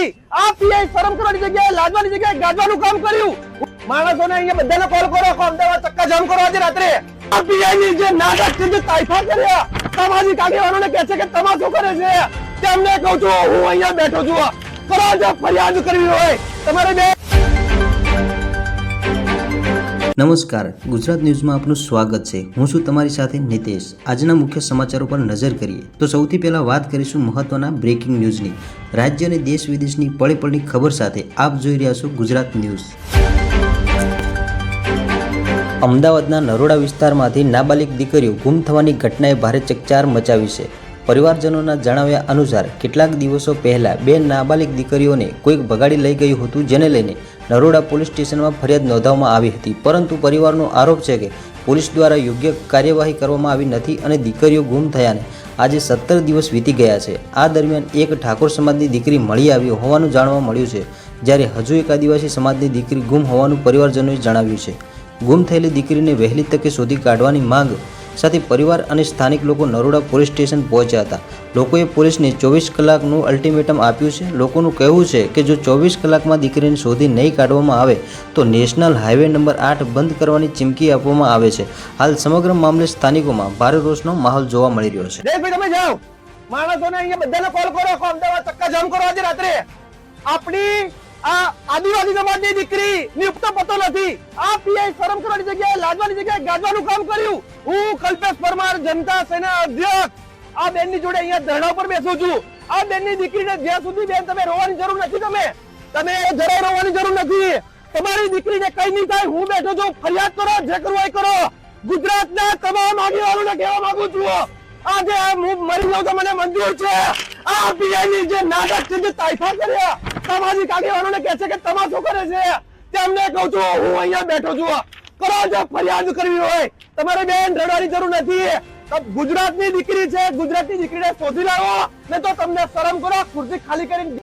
નથી। આ પીઆઈ શરમ કરવાની જગ્યાએ લાજવાની જગ્યાએ ગાજવાનું કામ કર્યું। માણસોને અહીંયા બધાને કોલ કરો, અમદાવાદ ચક્કા જામ કરો આજે રાત્રે। આ પીઆઈ ની જે નાટક છે, જે તાઇફા કર્યા, સામાજિક આગેવાનોને કહે છે કે તમાશો કરે છે, તેમને કહું છું હું અહીંયા બેઠો છું। કરો જો ફરિયાદ કરવી હોય તમારે બે। નમસ્કાર, ગુજરાત ન્યૂઝમાં આપનું સ્વાગત છે। હું છું તમારી સાથે નિતેશ। આજના મુખ્ય સમાચારો પર નજર કરીએ તો સૌથી પહેલા વાત કરીશું મહત્વના બ્રેકિંગ ન્યૂઝની। રાજ્ય અને દેશ વિદેશની પળે પળની ખબર સાથે આપ જોઈ રહ્યા છો ગુજરાત ન્યૂઝ। અમદાવાદના નરોડા વિસ્તારમાંથી નાબાલિગ દીકરીઓ ગુમ થવાની ઘટનાએ ભારે ચકચાર મચાવી છે। પરિવારજનોના જણાવ્યા અનુસાર કેટલાક દિવસો પહેલા બે નાબાલિગ દીકરીઓને કોઈક ભગાડી લઈ ગયું હતું, જેને લઈને નરોડા પોલીસ સ્ટેશનમાં ફરિયાદ નોંધવામાં આવી હતી, પરંતુ પરિવારનો આરોપ છે કે પોલીસ દ્વારા યોગ્ય કાર્યવાહી કરવામાં આવી નથી અને દીકરીઓ ગુમ થયાને આજે 17 દિવસ વીતી ગયા છે। આ દરમિયાન એક ઠાકોર સમાજની દીકરી મળી આવી હોવાનું જાણવા મળ્યું છે, જ્યારે હજુ એક આદિવાસી સમાજની દીકરી ગુમ હોવાનું પરિવારજનોએ જણાવ્યું છે। ગુમ થયેલી દીકરીને વહેલી તકે શોધી કાઢવાની માંગ સાથે પરિવાર અને સ્થાનિક લોકો નરોડા પોલીસ સ્ટેશન પહોંચ્યા હતા। લોકોએ પોલીસને 24 કલાકનું અલ્ટિમેટમ આપ્યું છે। લોકોનું કહેવું છે કે જો 24 કલાકમાં દીકરીને શોધી નહીં કાઢવામાં આવે તો નેશનલ હાઈવે નંબર 8 બંધ કરવાની ચીમકી આપવામાં આવે છે। હાલ સમગ્ર મામલે સ્થાનિકોમાં ભારે રોષનો માહોલ જોવા મળી રહ્યો છે। ભાઈ તમે જાઓ, માણસોને અહીંયા બધાને કોલ કરો, અમદાવાદ ચક્કા જામ કરો આજે રાત્રે। આપણી આ આદિવાસી સમાજની દીકરી નિયુક્ત પતો નથી। આ પીઆઈ શરમ કરવાની જગ્યાએ લાજવાની જગ્યાએ ગાજવાનું કામ કર્યું। હું કલ્પેશ પરમાર, જનતા સેના અધ્યક્ષ, આ બેનની જોડે અહીંયા ધરણા પર બેસું છું। આ બેનની દીકરીને જ્યાં સુધી બેન તમે રોવાની જરૂર નથી, તમે જરાય રોવાની જરૂર નથી। તમારી દીકરીને કઈ નહીં થાય, હું બેઠો છું, ફરિયાદ કરો, જે કરવું એ કરો। ગુજરાતના તમામ આગેવાનોને કહેવા માંગુ છું, આજે હું મરી જાઉં તો મને મંજૂર છે। આ પીઆઈ ની જે નાટક છે, જે તાઇફા કર્યા, સામાજિક આગેવાનોને કહે છે કે તમાશો કરે છે, તેમને કહું છું હું અહીંયા બેઠો છું। કરો જો ફરિયાદ કરવી હોય તમારે બેન રડવાની જરૂર નથી। ગુજરાતની દીકરી છે, ગુજરાતની દીકરીને શોધી લાવો, ને તો તમને શરમ કરો, ખુરશી ખાલી કરીને